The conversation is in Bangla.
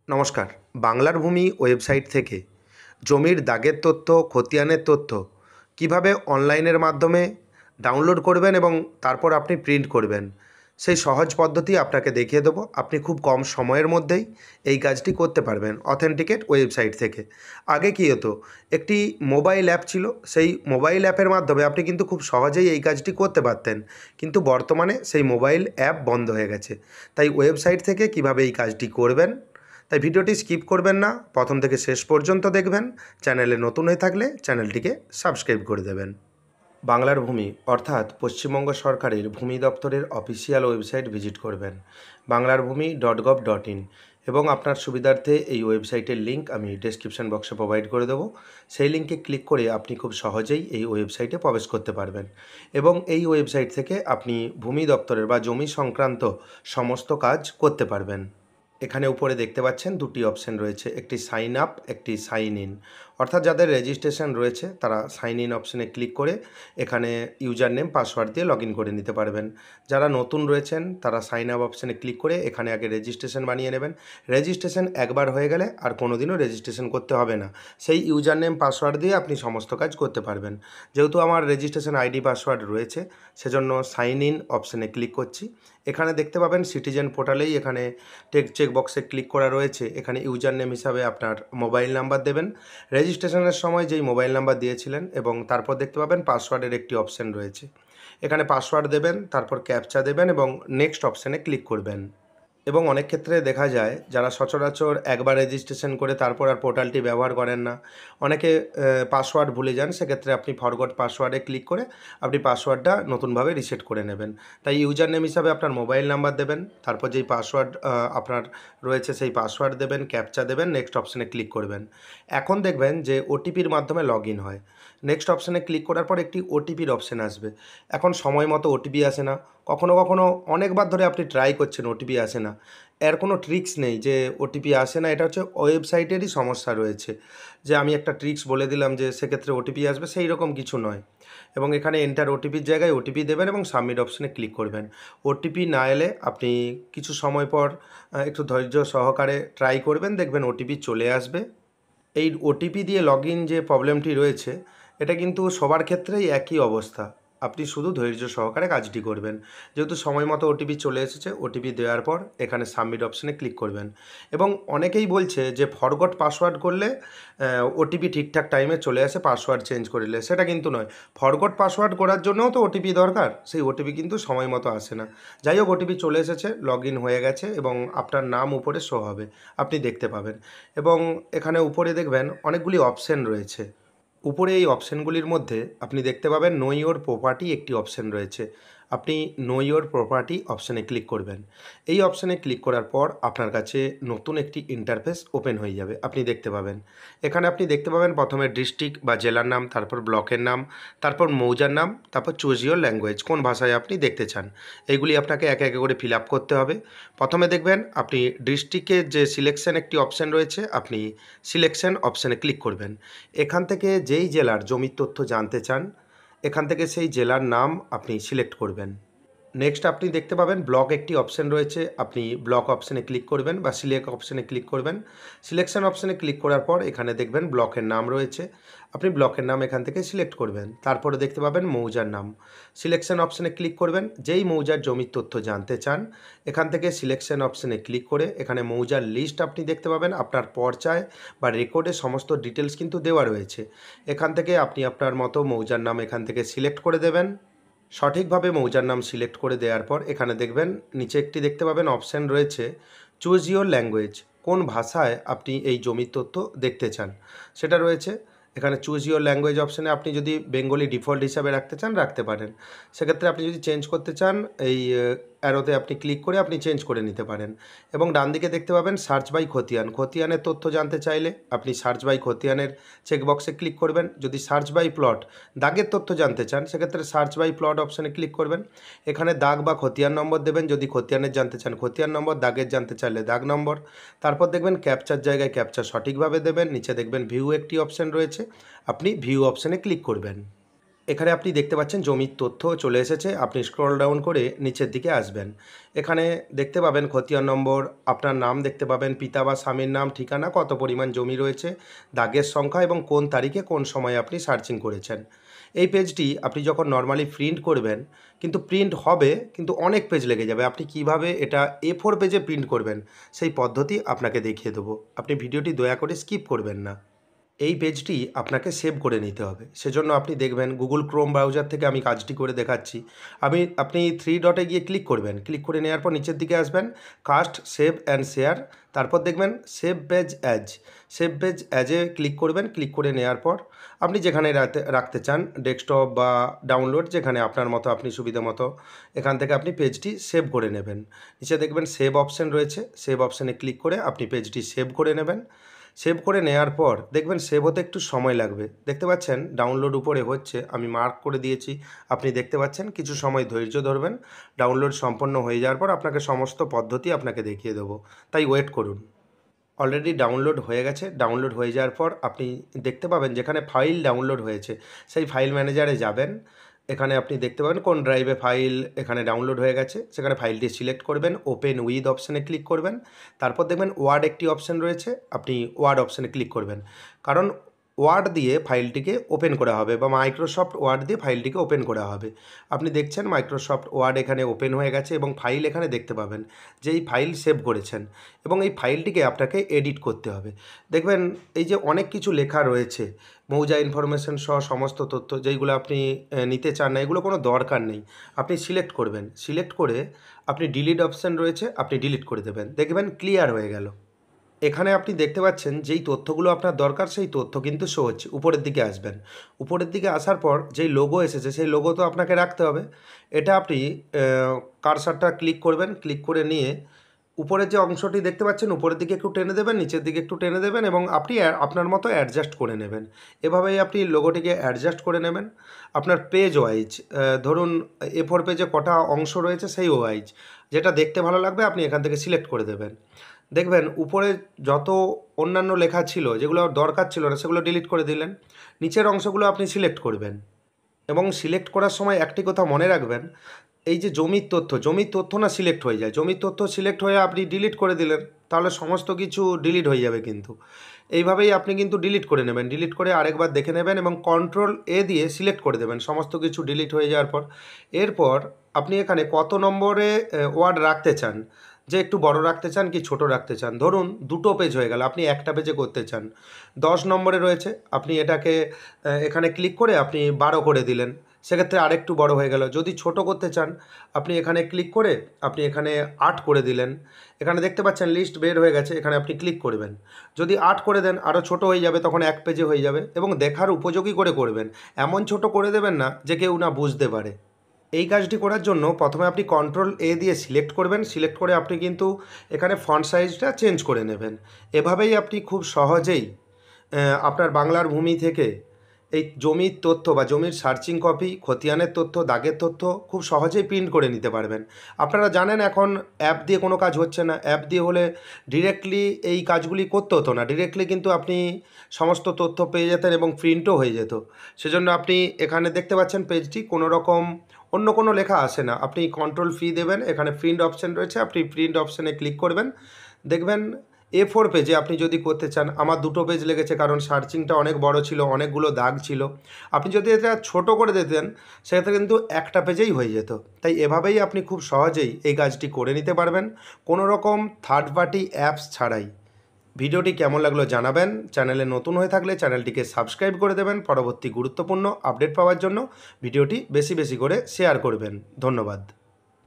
নমস্কার। বাংলার ভূমি ওয়েবসাইট থেকে জমির দাগের তথ্য, খতিয়ানের তথ্য কিভাবে অনলাইনের মাধ্যমে ডাউনলোড করবেন এবং তারপর আপনি প্রিন্ট করবেন, সেই সহজ পদ্ধতি আপনাকে দেখিয়ে দেবো। আপনি খুব কম সময়ের মধ্যেই এই কাজটি করতে পারবেন অথেন্টিকেট ওয়েবসাইট থেকে। আগে কী হতো, একটি মোবাইল অ্যাপ ছিল, সেই মোবাইল অ্যাপের মাধ্যমে আপনি কিন্তু খুব সহজেই এই কাজটি করতে পারতেন, কিন্তু বর্তমানে সেই মোবাইল অ্যাপ বন্ধ হয়ে গেছে। তাই ওয়েবসাইট থেকে কিভাবে এই কাজটি করবেন, তাই ভিডিওটি স্কিপ করবেন না, প্রথম থেকে শেষ পর্যন্ত দেখবেন। চ্যানেলে নতুন হয়ে থাকলে চ্যানেলটিকে সাবস্ক্রাইব করে দেবেন। বাংলার ভূমি অর্থাৎ পশ্চিমবঙ্গ সরকারের ভূমি দপ্তরের অফিসিয়াল ওয়েবসাইট ভিজিট করবেন banglarbhumi.gov.in, এবং আপনার সুবিধার্থে এই ওয়েবসাইটের লিঙ্ক আমি ডেসক্রিপশন বক্সে প্রোভাইড করে দেবো। সেই লিঙ্কে ক্লিক করে আপনি খুব সহজেই এই ওয়েবসাইটে প্রবেশ করতে পারবেন এবং এই ওয়েবসাইট থেকে আপনি ভূমি দপ্তরের বা জমি সংক্রান্ত সমস্ত কাজ করতে পারবেন। এখানে উপরে দেখতে পাচ্ছেন দুটি অপশন রয়েছে, একটি সাইন আপ, একটি সাইন ইন। অর্থাৎ যাদের রেজিস্ট্রেশন রয়েছে তারা সাইন ইন অপশনে ক্লিক করে এখানে ইউজার নেম পাসওয়ার্ড দিয়ে লগ ইন করে নিতে পারবেন। যারা নতুন রয়েছেন তারা সাইন আপ অপশনে ক্লিক করে এখানে আগে রেজিস্ট্রেশন বানিয়ে নেবেন। রেজিস্ট্রেশন একবার হয়ে গেলে আর কোনো দিনও রেজিস্ট্রেশন করতে হবে না, সেই ইউজার নেম পাসওয়ার্ড দিয়ে আপনি সমস্ত কাজ করতে পারবেন। যেহেতু আমার রেজিস্ট্রেশন আইডি পাসওয়ার্ড রয়েছে সেজন্য সাইন ইন অপশনে ক্লিক করছি। এখানে দেখতে পাবেন সিটিজেন পোর্টালেই এখানে চেক বক্সে ক্লিক করা রয়েছে। এখানে ইউজার নেম হিসাবে আপনার মোবাইল নাম্বার দেবেন, রেজিস্ট্রেশনের সময় যেই মোবাইল নাম্বার দিয়েছিলেন, এবং তারপর দেখতে পাবেন পাসওয়ার্ডের একটি অপশন রয়েছে। এখানে পাসওয়ার্ড দেবেন, তারপর ক্যাপচা দেবেন এবং নেক্সট অপশানে ক্লিক করবেন। এবং অনেক ক্ষেত্রে দেখা যায় যারা সচরাচর একবার রেজিস্ট্রেশন করে তারপর আর পোর্টালটি ব্যবহার করেন না, অনেকে পাসওয়ার্ড ভুলে যান, সেক্ষেত্রে আপনি ফরগট পাসওয়ার্ডে ক্লিক করে আপনি পাসওয়ার্ডটা নতুনভাবে রিসেট করে নেবেন। তাই ইউজার নেম হিসাবে আপনার মোবাইল নাম্বার দেবেন, তারপর যেই পাসওয়ার্ড আপনার রয়েছে সেই পাসওয়ার্ড দেবেন, ক্যাপচা দেবেন, নেক্সট অপশানে ক্লিক করবেন। এখন দেখবেন যে ওটিপির মাধ্যমে লগ ইন হয়। নেক্সট অপশানে ক্লিক করার পর একটি ওটিপির অপশান আসবে। এখন সময় মতো ওটিপি আসে না, কখনো কখনো অনেকবার ধরে আপনি ট্রাই করছেন ওটিপি আসে না। এর কোনো ট্রিক্স নেই যে ওটিপি আসে না, এটা হচ্ছে ওয়েবসাইটেরই সমস্যা রয়েছে, যে আমি একটা ট্রিক্স বলে দিলাম যে সেক্ষেত্রে ওটিপি আসবে, সেই রকম কিছু নয়। এবং এখানে এন্টার ওটিপির জায়গায় ওটিপি দেবেন এবং সাবমিট অপশানে ক্লিক করবেন। ওটিপি না এলে আপনি কিছু সময় পর একটু ধৈর্য সহকারে ট্রাই করবেন, দেখবেন ওটিপি চলে আসবে। এই ওটিপি দিয়ে লগ ইন যে প্রবলেমটি রয়েছে, এটা কিন্তু সবার ক্ষেত্রেই একই অবস্থা। আপনি শুধু ধৈর্য সহকারে কাজটি করবেন। যেহেতু সময় মতো ওটিপি চলে এসেছে, ওটিপি দেওয়ার পর এখানে সাবমিট অপশানে ক্লিক করবেন। এবং অনেকেই বলছে যে ফরগট পাসওয়ার্ড করলে ওটিপি ঠিকঠাক টাইমে চলে আসে পাসওয়ার্ড চেঞ্জ করলে, সেটা কিন্তু নয়। ফরগট পাসওয়ার্ড করার জন্যও তো ওটিপি দরকার, সেই ওটিপি কিন্তু সময় মতো আসে না। যাই হোক, ওটিপি চলে এসেছে, লগ ইন হয়ে গেছে এবং আপনার নাম উপরে শো হবে, আপনি দেখতে পাবেন। এবং এখানে উপরে দেখবেন অনেকগুলি অপশান রয়েছে। উপরে এই অপশানগুলির মধ্যে আপনি দেখতে পাবেন নো ইওর প্রপার্টি একটি অপশান রয়েছে। আপনি নো ইওর প্রপার্টি অপশানে ক্লিক করবেন। এই অপশানে ক্লিক করার পর আপনার কাছে নতুন একটি ইন্টারফেস ওপেন হয়ে যাবে, আপনি দেখতে পাবেন। এখানে আপনি দেখতে পাবেন প্রথমে ডিস্ট্রিক্ট বা জেলার নাম, তারপর ব্লকের নাম, তারপর মৌজার নাম, তারপর চুজ ইওর ল্যাঙ্গুয়েজ, কোন ভাষায় আপনি দেখতে চান। এইগুলি আপনাকে একে একে করে ফিল আপ করতে হবে। প্রথমে দেখবেন আপনি ডিস্ট্রিক্টের যে সিলেকশন একটি অপশান রয়েছে, আপনি সিলেকশন অপশানে ক্লিক করবেন। এখান থেকে যেই জেলার জমির তথ্য জানতে চান, এখান থেকে সেই জেলার নাম আপনি সিলেক্ট করবেন। নেক্সট আপনি দেখতে পাবেন ব্লক একটি অপশান রয়েছে, আপনি ব্লক অপশানে ক্লিক করবেন বা সিলেক্ট অপশানে ক্লিক করবেন। সিলেকশন অপশানে ক্লিক করার পর এখানে দেখবেন ব্লকের নাম রয়েছে, আপনি ব্লকের নাম এখান থেকে সিলেক্ট করবেন। তারপরে দেখতে পাবেন মৌজার নাম, সিলেকশন অপশানে ক্লিক করবেন। যেই মৌজার জমির তথ্য জানতে চান, এখান থেকে সিলেকশন অপশানে ক্লিক করে এখানে মৌজার লিস্ট আপনি দেখতে পাবেন। আপনার পর্চায় বা রেকর্ডে সমস্ত ডিটেলস কিন্তু দেওয়া রয়েছে। এখান থেকে আপনি আপনার মতো মৌজার নাম এখান থেকে সিলেক্ট করে দেবেন। সঠিকভাবে মৌজার নাম সিলেক্ট করে দেওয়ার পর এখানে দেখবেন নিচে একটি দেখতে পাবেন অপশান রয়েছে চুজ ইওর ল্যাঙ্গুয়েজ, কোন ভাষায় আপনি এই জমির তথ্য দেখতে চান সেটা রয়েছে। এখানে চুজ ইওর ল্যাঙ্গুয়েজ অপশানে আপনি যদি বেঙ্গলি ডিফল্ট হিসাবে রাখতে চান রাখতে পারেন, সেক্ষেত্রে আপনি যদি চেঞ্জ করতে চান এই অ্যারোতে আপনি ক্লিক করে আপনি চেঞ্জ করে নিতে পারেন। এবং ডান দিকে দেখতে পাবেন সার্চ বাই খতিয়ান, খতিয়ানের তথ্য জানতে চাইলে আপনি সার্চ বাই খতিয়ানের চেকবক্সে ক্লিক করবেন। যদি সার্চ বাই প্লট দাগের তথ্য জানতে চান, সেক্ষেত্রে সার্চ বাই প্লট অপশানে ক্লিক করবেন। এখানে দাগ বা খতিয়ান নম্বর দেবেন, যদি খতিয়ানের জানতে চান খতিয়ান নম্বর, দাগের জানতে চাইলে দাগ নম্বর। তারপর দেখবেন ক্যাপচার জায়গায় ক্যাপচা সঠিকভাবে দেবেন। নিচে দেখবেন ভিউ একটি অপশান রয়েছে, আপনি ভিউ অপশানে ক্লিক করবেন। এখানে আপনি দেখতে পাচ্ছেন জমির তথ্য চলে এসেছে। আপনি স্ক্রল ডাউন করে নিচের দিকে আসবেন। এখানে দেখতে পাবেন খতিয়ান নম্বর, আপনার নাম দেখতে পাবেন, পিতা বা স্বামীর নাম, ঠিকানা, কত পরিমাণ জমি রয়েছে, দাগের সংখ্যা এবং কোন তারিখে কোন সময়ে আপনি সার্চিং করেছেন। এই পেজটি আপনি যখন নর্মালি প্রিন্ট করবেন, কিন্তু প্রিন্ট হবে কিন্তু অনেক পেজ লেগে যাবে। আপনি কিভাবে এটা A4 পেজে প্রিন্ট করবেন সেই পদ্ধতি আপনাকে দেখিয়ে দেবো। আপনি ভিডিওটি দয়া করে স্কিপ করবেন না। এই পেজটি আপনাকে সেভ করে নিতে হবে। সেজন্য আপনি দেখবেন গুগল ক্রোম ব্রাউজার থেকে আমি কাজটি করে দেখাচ্ছি। আপনি 3 ডটে গিয়ে ক্লিক করবেন। ক্লিক করে নেওয়ার পর নিচের দিকে আসবেন, কাস্ট, সেভ অ্যান্ড শেয়ার। তারপর দেখবেন save page as. Save page অ্যাজে ক্লিক করবেন। ক্লিক করে নেওয়ার পর আপনি যেখানে রাখতে চান, ডেস্কটপ বা ডাউনলোড, যেখানে আপনার মতো আপনি সুবিধা মতো এখান থেকে আপনি পেজটি সেভ করে নেবেন। নিচে দেখবেন সেভ অপশান রয়েছে। সেভ অপশানে ক্লিক করে আপনি পেজটি সেভ করে নেবেন। সেভ করে নেওয়ার পর দেখবেন সেভ হতে একটু সময় লাগবে। দেখতে পাচ্ছেন ডাউনলোড উপরে হচ্ছে, আমি মার্ক করে দিয়েছি। আপনি দেখতে পাচ্ছেন কিছু সময় ধৈর্য ধরবেন। ডাউনলোড সম্পন্ন হয়ে যাওয়ার পর আপনাকে সমস্ত পদ্ধতি আপনাকে দেখিয়ে দেবো, তাই ওয়েট করুন। অলরেডি ডাউনলোড হয়ে গেছে। ডাউনলোড হয়ে যাওয়ার পর আপনি দেখতে পাবেন যেখানে ফাইল ডাউনলোড হয়েছে সেই ফাইল ম্যানেজারে যাবেন। এখানে আপনি দেখতে পাবেন কোন ড্রাইভে ফাইল এখানে ডাউনলোড হয়ে গেছে, সেখানে ফাইলটি সিলেক্ট করবেন, ওপেন উইথ অপশানে ক্লিক করবেন। তারপর দেখবেন ওয়ার্ড একটি অপশান রয়েছে, আপনি ওয়ার্ড অপশানে ক্লিক করবেন। কারণ ওয়ার্ড দিয়ে ফাইলটিকে ওপেন করা হবে বা মাইক্রোসফট ওয়ার্ড দিয়ে ফাইলটিকে ওপেন করা হবে। আপনি দেখছেন মাইক্রোসফট ওয়ার্ড এখানে ওপেন হয়ে গেছে এবং ফাইল এখানে দেখতে পাবেন যে এই ফাইল সেভ করেছেন এবং এই ফাইলটিকে আপনাকে এডিট করতে হবে। দেখবেন এই যে অনেক কিছু লেখা রয়েছে, মৌজা ইনফরমেশন সহ সমস্ত তথ্য যেইগুলো আপনি নিতে চান না, এগুলো কোনো দরকার নেই। আপনি সিলেক্ট করবেন। সিলেক্ট করে আপনি ডিলিট অপশান রয়েছে, আপনি ডিলিট করে দেবেন। দেখবেন ক্লিয়ার হয়ে গেল। এখানে আপনি দেখতে পাচ্ছেন যেই তথ্যগুলো আপনার দরকার সেই তথ্য কিন্তু শো হচ্ছে। উপরের দিকে আসবেন। উপরের দিকে আসার পর যেই লোগো এসেছে সেই লোগো তো আপনাকে রাখতে হবে। এটা আপনি কার্সারটা ক্লিক করবেন। ক্লিক করে নিয়ে উপরের যে অংশটি দেখতে পাচ্ছেন উপরের দিকে একটু টেনে দেবেন, নিচের দিকে একটু টেনে দেবেন এবং আপনি আপনার মতো অ্যাডজাস্ট করে নেবেন। এভাবেই আপনি লোগোটিকে অ্যাডজাস্ট করে নেবেন। আপনার পেজ ওয়াইজ, ধরুন A4 পেজে কটা অংশ রয়েছে সেই ওয়াইজ যেটা দেখতে ভালো লাগবে আপনি এখান থেকে সিলেক্ট করে দেবেন। দেখবেন উপরে যত অন্যান্য লেখা ছিল যেগুলো দরকার ছিল না সেগুলো ডিলিট করে দিলেন। নিচের অংশগুলো আপনি সিলেক্ট করবেন এবং সিলেক্ট করার সময় একটি কথা মনে রাখবেন, এই যে জমির তথ্য না সিলেক্ট হয়ে যায়। জমির তথ্য সিলেক্ট হয়ে আপনি ডিলিট করে দিলেন, তাহলে সমস্ত কিছু ডিলিট হয়ে যাবে কিন্তু। এইভাবেই আপনি কিন্তু ডিলিট করে নেবেন। ডিলিট করে আরেকবার দেখে নেবেন এবং কন্ট্রোল A দিয়ে সিলেক্ট করে দেবেন সমস্ত কিছু ডিলিট হয়ে যাওয়ার পর। এরপর আপনি এখানে কত নম্বরে ওয়ার্ড রাখতে চান, যে একটু বড় রাখতে চান কি ছোট রাখতে চান। ধরুন দুটো পেজ হয়ে গেল, আপনি একটা পেজে করতে চান, 10 নম্বরে রয়েছে, আপনি এটাকে এখানে ক্লিক করে আপনি 12 করে দিলেন, সেক্ষেত্রে আরেকটু বড় হয়ে গেল। যদি ছোট করতে চান আপনি এখানে ক্লিক করে আপনি এখানে 8 করে দিলেন। এখানে দেখতে পাচ্ছেন লিস্ট বের হয়ে গেছে, এখানে আপনি ক্লিক করবেন। যদি 8 করে দেন আরও ছোট হয়ে যাবে, তখন এক পেজে হয়ে যাবে এবং দেখার উপযোগী করে করবেন। এমন ছোট করে দেবেন না যে কেউ না বুঝতে পারে। এই কাজটি করার জন্য প্রথমে আপনি কন্ট্রোল A দিয়ে সিলেক্ট করবেন। সিলেক্ট করে আপনি কিন্তু এখানে ফন্ট সাইজটা চেঞ্জ করে নেবেন। এভাবেই আপনি খুব সহজেই আপনার বাংলার ভূমি থেকে এই জমির তথ্য বা জমির সার্চিং কপি, খতিয়ানের তথ্য, দাগের তথ্য খুব সহজেই প্রিন্ট করে নিতে পারবেন। আপনারা জানেন এখন অ্যাপ দিয়ে কোনো কাজ হচ্ছে না। অ্যাপ দিয়ে হলে ডিরেক্টলি এই কাজগুলি করতে হতো না। ডিরেক্টলি কিন্তু আপনি সমস্ত তথ্য পেয়ে যেতেন এবং প্রিন্টও হয়ে যেত। সেজন্য আপনি এখানে দেখতে পাচ্ছেন পেজটি কোনো রকম অন্য কোনো লেখা আসে না। আপনি কন্ট্রোল ফি দেবেন, এখানে প্রিন্ট অপশান রয়েছে, আপনি প্রিন্ট অপশানে ক্লিক করবেন। দেখবেন A4 পেজে আপনি যদি করতে চান, আমার দুটো পেজ লেগেছে কারণ সার্চিংটা অনেক বড় ছিল, অনেকগুলো দাগ ছিল। আপনি যদি এটা ছোট করে দিতেন সেক্ষেত্রে কিন্তু একটা পেজেই হয়ে যেত। তাই এভাবেই আপনি খুব সহজেই এই কাজটি করে নিতে পারবেন কোনো রকম থার্ড পার্টি অ্যাপস ছাড়াই। ভিডিওটি কেমন লাগলো জানাবেন। চ্যানেলে নতুন হয়ে থাকলে চ্যানেলটিকে সাবস্ক্রাইব করে দেবেন। পরবর্তী গুরুত্বপূর্ণ আপডেট পাওয়ার জন্য ভিডিওটি বেশি বেশি করে শেয়ার করবেন। ধন্যবাদ।